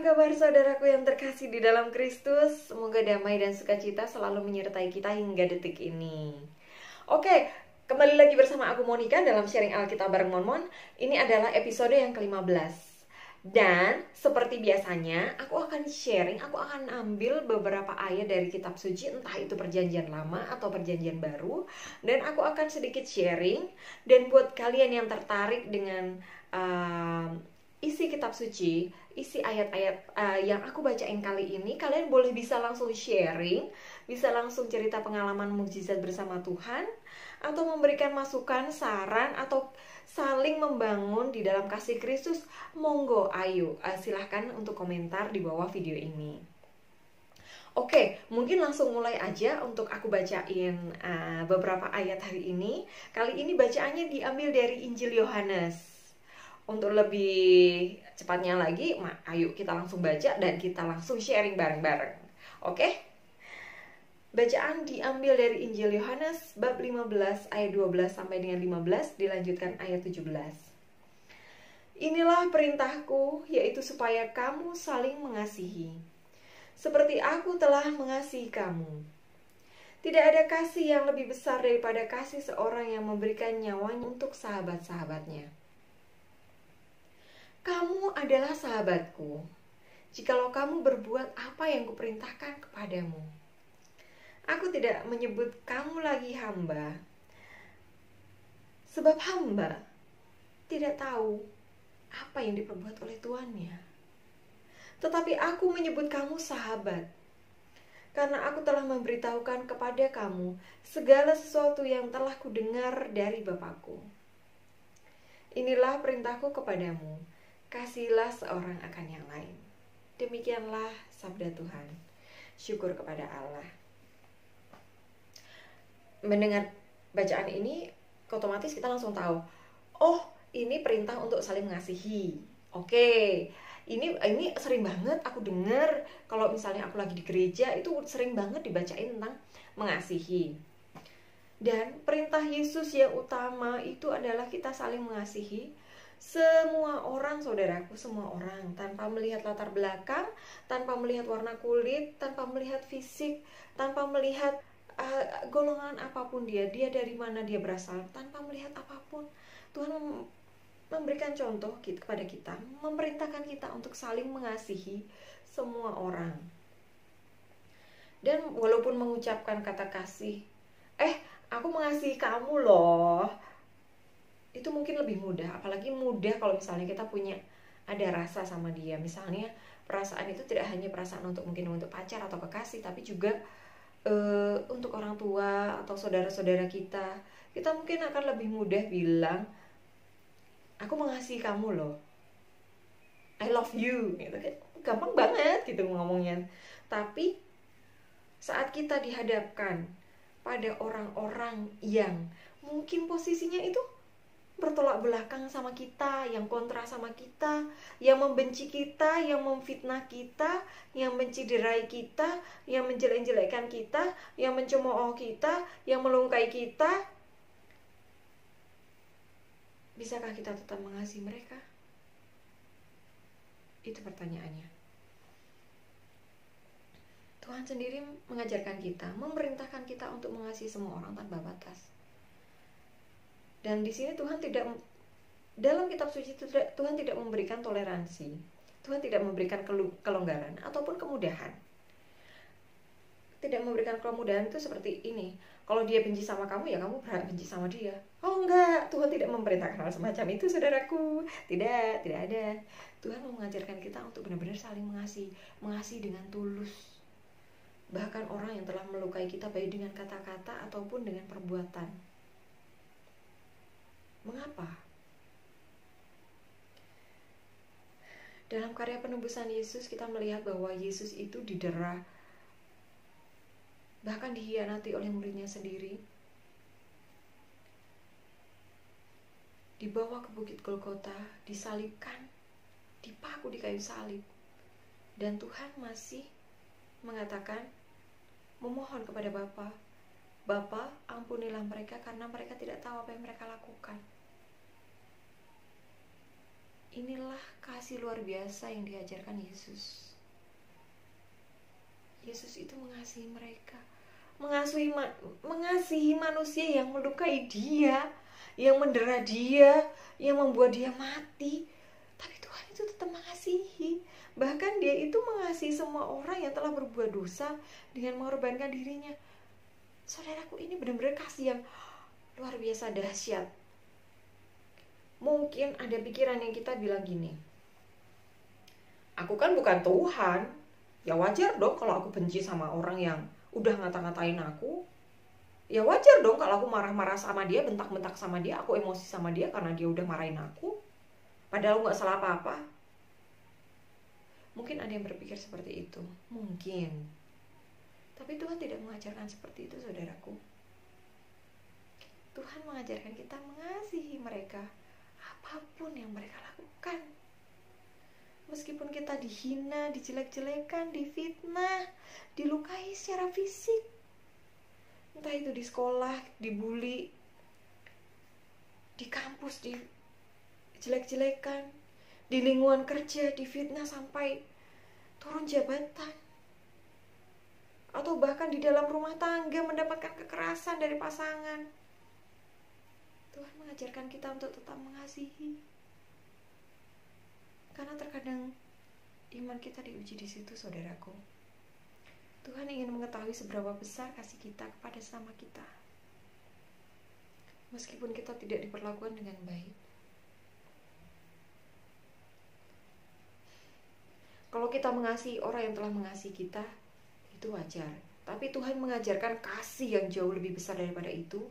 kabar saudaraku yang terkasih di dalam Kristus? Semoga damai dan sukacita selalu menyertai kita hingga detik ini. Oke, kembali lagi bersama aku Monica dalam sharing Alkitab bareng Monmon. Ini adalah episode yang ke-15. Dan seperti biasanya, aku akan sharing, aku akan ambil beberapa ayat dari kitab suci, entah itu perjanjian lama atau perjanjian baru. Dan aku akan sedikit sharing. Dan buat kalian yang tertarik dengan isi kitab suci, isi ayat-ayat yang aku bacain kali ini, kalian boleh bisa langsung sharing, bisa langsung cerita pengalaman mukjizat bersama Tuhan, atau memberikan masukan, saran, atau saling membangun di dalam kasih Kristus. Monggo, ayo, silahkan untuk komentar di bawah video ini. Oke, mungkin langsung mulai aja untuk aku bacain beberapa ayat hari ini. Kali ini bacaannya diambil dari Injil Yohanes. Untuk lebih cepatnya lagi, ayo kita langsung baca dan kita langsung sharing bareng-bareng. Oke? Bacaan diambil dari Injil Yohanes bab 15 ayat 12 sampai dengan 15, dilanjutkan ayat 17. Inilah perintahku, yaitu supaya kamu saling mengasihi. Seperti aku telah mengasihi kamu. Tidak ada kasih yang lebih besar daripada kasih seorang yang memberikan nyawanya untuk sahabat-sahabatnya. Kamu adalah sahabatku, jikalau kamu berbuat apa yang kuperintahkan kepadamu. Aku tidak menyebut kamu lagi hamba, sebab hamba tidak tahu apa yang diperbuat oleh tuannya. Tetapi aku menyebut kamu sahabat, karena aku telah memberitahukan kepada kamu segala sesuatu yang telah kudengar dari Bapakku. Inilah perintahku kepadamu, kasihilah seorang akan yang lain. Demikianlah sabda Tuhan. Syukur kepada Allah. Mendengar bacaan ini, otomatis kita langsung tahu, oh, ini perintah untuk saling mengasihi. Oke, ini sering banget aku dengar kalau misalnya aku lagi di gereja, itu sering banget dibacain tentang mengasihi. Dan perintah Yesus yang utama itu adalah kita saling mengasihi semua orang, saudaraku, semua orang, tanpa melihat latar belakang, tanpa melihat warna kulit, tanpa melihat fisik, tanpa melihat golongan apapun dia dari mana dia berasal, tanpa melihat apapun. Tuhan memberikan contoh kepada kita, memerintahkan kita untuk saling mengasihi semua orang. Dan walaupun mengucapkan kata kasih, aku mengasihi kamu loh, itu mungkin lebih mudah, apalagi mudah kalau misalnya kita punya ada rasa sama dia. Misalnya perasaan itu tidak hanya perasaan mungkin untuk pacar atau kekasih, tapi juga untuk orang tua atau saudara-saudara kita. Kita mungkin akan lebih mudah bilang, aku mengasihi kamu loh, I love you, gitu kan, gampang banget gitu ngomongnya. Tapi saat kita dihadapkan pada orang-orang yang mungkin posisinya itu bertolak belakang sama kita, yang kontra sama kita, yang membenci kita, yang memfitnah kita, yang menciderai kita, yang menjelek-jelekkan kita, yang mencemooh kita, yang melukai kita, bisakah kita tetap mengasihi mereka? Itu pertanyaannya. Tuhan sendiri mengajarkan kita, memerintahkan kita untuk mengasihi semua orang tanpa batas. Dan di sini Tuhan tidak, dalam kitab suci itu Tuhan tidak memberikan toleransi. Tuhan tidak memberikan kelonggaran ataupun kemudahan. Tidak memberikan kemudahan itu seperti ini. Kalau dia benci sama kamu, ya kamu benci sama dia. Oh enggak, Tuhan tidak memerintahkan hal semacam itu, saudaraku. Tidak ada. Tuhan mengajarkan kita untuk benar-benar saling mengasihi, mengasihi dengan tulus. Bahkan orang yang telah melukai kita baik dengan kata-kata ataupun dengan perbuatan. Mengapa? Dalam karya penebusan Yesus kita melihat bahwa Yesus itu didera, bahkan dikhianati oleh muridnya sendiri, dibawa ke bukit Golgota, disalibkan, dipaku di kayu salib. Dan Tuhan masih mengatakan, memohon kepada Bapa, Bapa, ampunilah mereka karena mereka tidak tahu apa yang mereka lakukan. Inilah kasih luar biasa yang diajarkan Yesus. Yesus itu mengasihi mereka, mengasihi manusia yang melukai dia, yang mendera dia, yang membuat dia mati. Tapi Tuhan itu tetap mengasihi. Bahkan dia itu mengasihi semua orang yang telah berbuat dosa dengan mengorbankan dirinya. Saudaraku, ini benar-benar kasih yang luar biasa dahsyat. Mungkin ada pikiran yang kita bilang gini, aku kan bukan Tuhan, ya wajar dong kalau aku benci sama orang yang udah ngata-ngatain aku. Ya wajar dong kalau aku marah-marah sama dia, bentak-bentak sama dia, aku emosi sama dia karena dia udah marahin aku. Padahal aku gak salah apa-apa. Mungkin ada yang berpikir seperti itu. Mungkin. Tapi Tuhan tidak mengajarkan seperti itu, saudaraku. Tuhan mengajarkan kita mengasihi mereka, apapun yang mereka lakukan. Meskipun kita dihina, dijelek-jelekan, difitnah, dilukai secara fisik, entah itu di sekolah, dibully, di kampus, dijelek-jelekan, di lingkungan kerja, difitnah sampai turun jabatan, atau bahkan di dalam rumah tangga mendapatkan kekerasan dari pasangan. Tuhan mengajarkan kita untuk tetap mengasihi. Karena terkadang iman kita diuji di situ, saudaraku. Tuhan ingin mengetahui seberapa besar kasih kita kepada sesama kita. Meskipun kita tidak diperlakukan dengan baik. Kalau kita mengasihi orang yang telah mengasihi kita, itu wajar. Tapi Tuhan mengajarkan kasih yang jauh lebih besar daripada itu.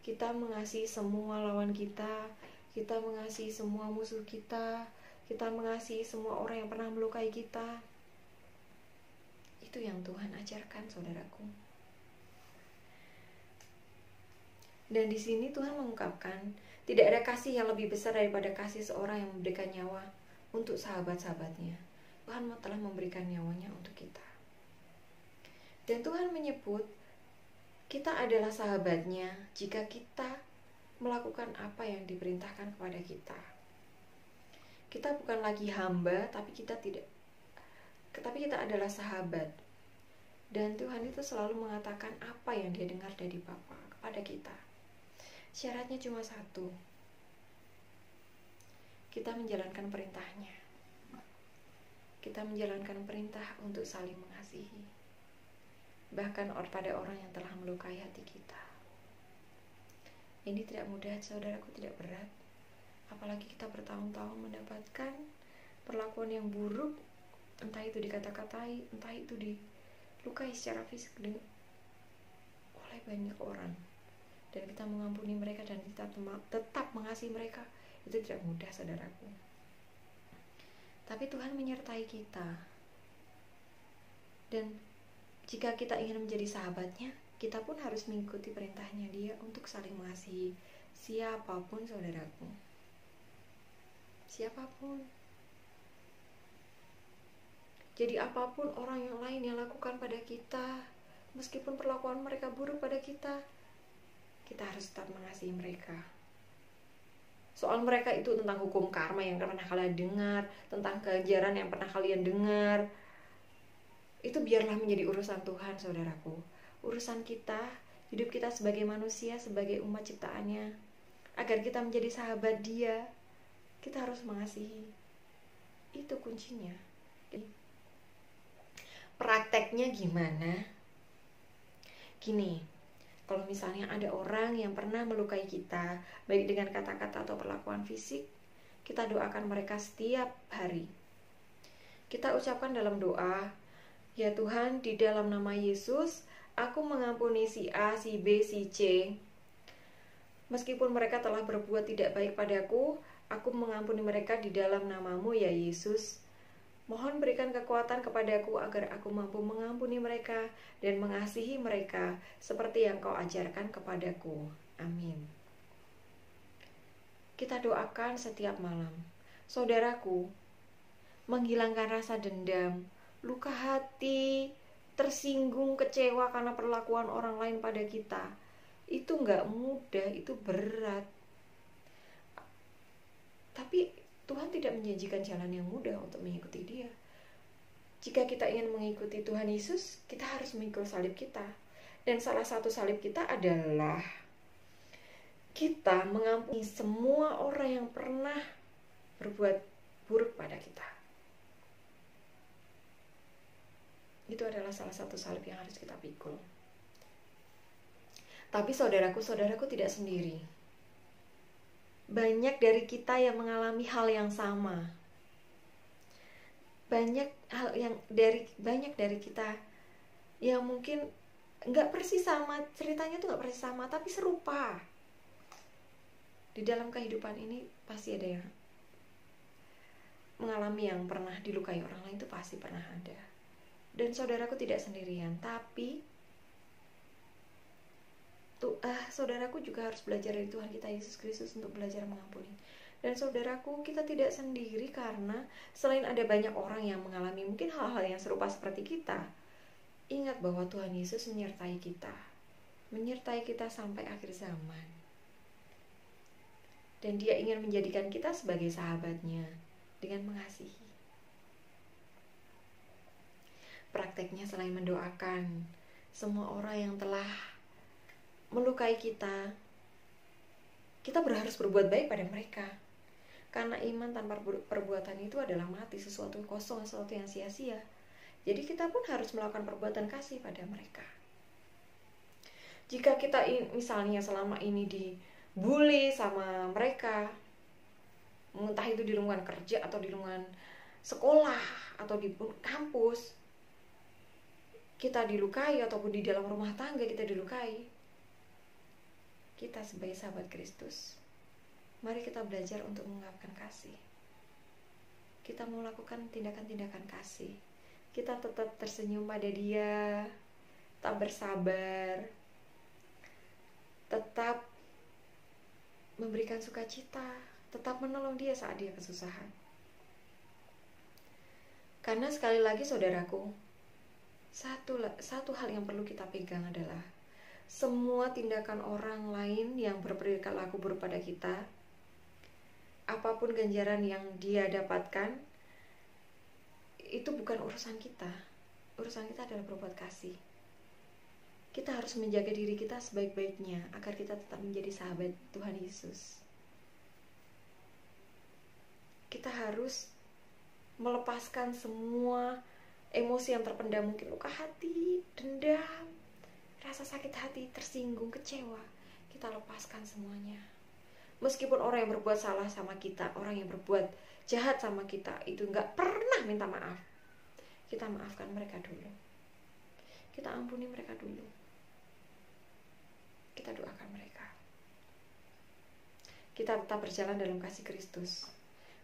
Kita mengasihi semua lawan kita, kita mengasihi semua musuh kita, kita mengasihi semua orang yang pernah melukai kita. Itu yang Tuhan ajarkan, saudaraku. Dan di sini Tuhan mengungkapkan, tidak ada kasih yang lebih besar daripada kasih seorang yang memberikan nyawa untuk sahabat-sahabatnya. Tuhan telah memberikan nyawanya untuk kita. Dan Tuhan menyebut kita adalah sahabatnya jika kita melakukan apa yang diperintahkan kepada kita. Kita bukan lagi hamba, tapi kita adalah sahabat. Dan Tuhan itu selalu mengatakan apa yang dia dengar dari Bapa kepada kita. Syaratnya cuma satu. Kita menjalankan perintahnya. Kita menjalankan perintah untuk saling mengasihi. Bahkan pada orang yang telah melukai hati kita. Ini tidak mudah, saudaraku, tidak berat. Apalagi kita bertahun-tahun mendapatkan perlakuan yang buruk, entah itu dikata-katai, entah itu dilukai secara fisik oleh banyak orang. Dan kita mengampuni mereka dan kita tetap mengasihi mereka. Itu tidak mudah, saudaraku. Tapi Tuhan menyertai kita. Dan jika kita ingin menjadi sahabatnya, kita pun harus mengikuti perintahnya dia untuk saling mengasihi siapapun, saudaraku. Siapapun. Jadi apapun orang yang lain yang lakukan pada kita, meskipun perlakuan mereka buruk pada kita, kita harus tetap mengasihi mereka. Soal mereka itu tentang hukum karma yang pernah kalian dengar, tentang keajaran yang pernah kalian dengar, itu biarlah menjadi urusan Tuhan, saudaraku. Urusan kita, hidup kita sebagai manusia, sebagai umat ciptaannya. Agar kita menjadi sahabat dia, kita harus mengasihi. Itu kuncinya. Prakteknya gimana? Gini, kalau misalnya ada orang yang pernah melukai kita, baik dengan kata-kata atau perlakuan fisik, kita doakan mereka setiap hari. Kita ucapkan dalam doa, ya Tuhan, di dalam nama Yesus, aku mengampuni si A, si B, si C. Meskipun mereka telah berbuat tidak baik padaku, aku mengampuni mereka di dalam nama-Mu, ya Yesus. Mohon berikan kekuatan kepadaku agar aku mampu mengampuni mereka dan mengasihi mereka seperti yang Kau ajarkan kepadaku. Amin. Kita doakan setiap malam. Saudaraku, menghilangkan rasa dendam, luka hati, tersinggung, kecewa karena perlakuan orang lain pada kita, itu gak mudah, itu berat. Tapi Tuhan tidak menjanjikan jalan yang mudah untuk mengikuti Dia. Jika kita ingin mengikuti Tuhan Yesus, kita harus memikul salib kita. Dan salah satu salib kita adalah kita mengampuni semua orang yang pernah berbuat buruk pada kita. Itu adalah salah satu salib yang harus kita pikul. Tapi saudaraku tidak sendiri. Banyak dari kita yang mengalami hal yang sama. Banyak dari kita yang mungkin nggak persis sama, ceritanya tuh nggak persis sama, tapi serupa. Di dalam kehidupan ini pasti ada yang mengalami, yang pernah dilukai orang lain itu pasti pernah ada. Dan saudaraku tidak sendirian, tapi saudaraku juga harus belajar dari Tuhan kita Yesus Kristus untuk belajar mengampuni. Dan saudaraku, kita tidak sendiri, karena selain ada banyak orang yang mengalami mungkin hal-hal yang serupa seperti kita, ingat bahwa Tuhan Yesus menyertai kita sampai akhir zaman. Dan Dia ingin menjadikan kita sebagai sahabatnya dengan mengasihi. Prakteknya selain mendoakan semua orang yang telah melukai kita, kita harus berbuat baik pada mereka. Karena iman tanpa perbuatan itu adalah mati, sesuatu kosong, sesuatu yang sia-sia. Jadi kita pun harus melakukan perbuatan kasih pada mereka. Jika kita misalnya selama ini dibully sama mereka, entah itu di lingkungan kerja atau di lingkungan sekolah atau di kampus, kita dilukai, ataupun di dalam rumah tangga kita dilukai, kita sebagai sahabat Kristus, mari kita belajar untuk mengungkapkan kasih. Kita melakukan tindakan-tindakan kasih. Kita tetap tersenyum pada Dia, tetap bersabar, tetap memberikan sukacita, tetap menolong Dia saat Dia kesusahan. Karena sekali lagi saudaraku, satu hal yang perlu kita pegang adalah semua tindakan orang lain yang berperilaku buruk pada kita, apapun ganjaran yang dia dapatkan, itu bukan urusan kita. Urusan kita adalah berbuat kasih. Kita harus menjaga diri kita sebaik-baiknya agar kita tetap menjadi sahabat Tuhan Yesus. Kita harus melepaskan semua emosi yang terpendam, mungkin luka hati, dendam, rasa sakit hati, tersinggung, kecewa. Kita lepaskan semuanya. Meskipun orang yang berbuat salah sama kita, orang yang berbuat jahat sama kita, itu gak pernah minta maaf, kita maafkan mereka dulu. Kita ampuni mereka dulu. Kita doakan mereka. Kita tetap berjalan dalam kasih Kristus.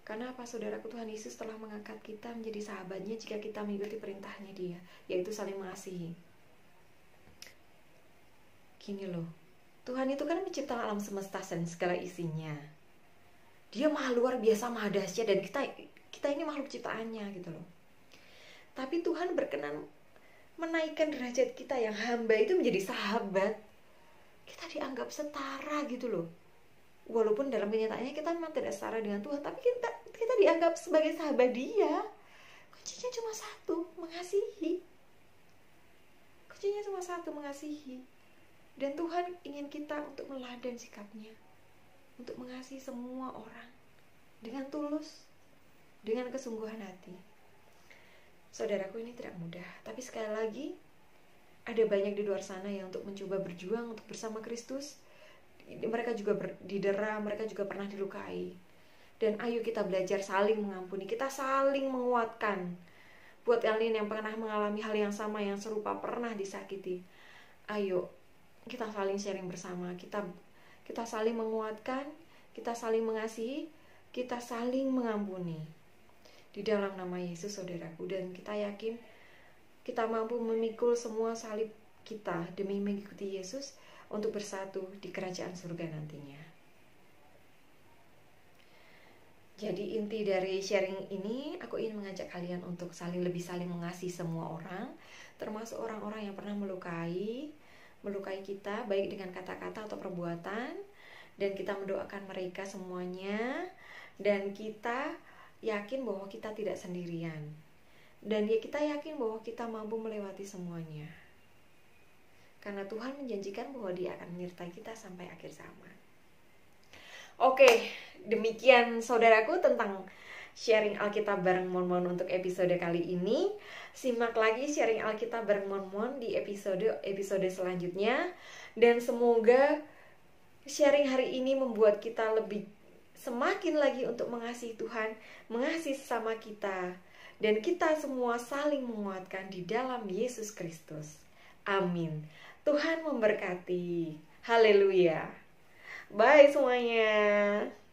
Karena apa saudaraku, Tuhan Yesus telah mengangkat kita menjadi sahabatnya jika kita mengikuti perintahnya Dia, yaitu saling mengasihi. Gini loh, Tuhan itu kan menciptakan alam semesta dan segala isinya. Dia maha luar biasa, maha dahsyat, dan kita ini makhluk ciptaannya gitu loh. Tapi Tuhan berkenan menaikkan derajat kita yang hamba itu menjadi sahabat. Kita dianggap setara gitu loh. Walaupun dalam kenyataannya kita memang tidak setara dengan Tuhan, tapi kita dianggap sebagai sahabat Dia. Kuncinya cuma satu, mengasihi. Kuncinya cuma satu, mengasihi. Dan Tuhan ingin kita untuk meladan sikapnya, untuk mengasihi semua orang dengan tulus, dengan kesungguhan hati. Saudaraku, ini tidak mudah, tapi sekali lagi ada banyak di luar sana yang untuk mencoba berjuang untuk bersama Kristus. Mereka juga didera, mereka juga pernah dilukai. Dan ayo kita belajar saling mengampuni, kita saling menguatkan. Buat kalian yang pernah mengalami hal yang sama, yang serupa, pernah disakiti, ayo kita saling sharing bersama, kita saling menguatkan, kita saling mengasihi, kita saling mengampuni di dalam nama Yesus saudaraku. Dan kita yakin kita mampu memikul semua salib kita demi mengikuti Yesus untuk bersatu di kerajaan surga nantinya. Jadi inti dari sharing ini, aku ingin mengajak kalian untuk lebih saling mengasihi semua orang, termasuk orang-orang yang pernah melukai kita, baik dengan kata-kata atau perbuatan, dan kita mendoakan mereka semuanya Dan kita yakin bahwa kita tidak sendirian. Dan ya kita yakin bahwa kita mampu melewati semuanya. Karena Tuhan menjanjikan bahwa Dia akan menyertai kita sampai akhir zaman. Oke, demikian saudaraku tentang sharing Alkitab bareng Mon-Mon untuk episode kali ini. Simak lagi sharing Alkitab bareng Mon-Mon di episode selanjutnya. Dan semoga sharing hari ini membuat kita lebih semakin lagi untuk mengasihi Tuhan, mengasihi sesama kita. Dan kita semua saling menguatkan di dalam Yesus Kristus. Amin. Tuhan memberkati. Haleluya. Bye semuanya.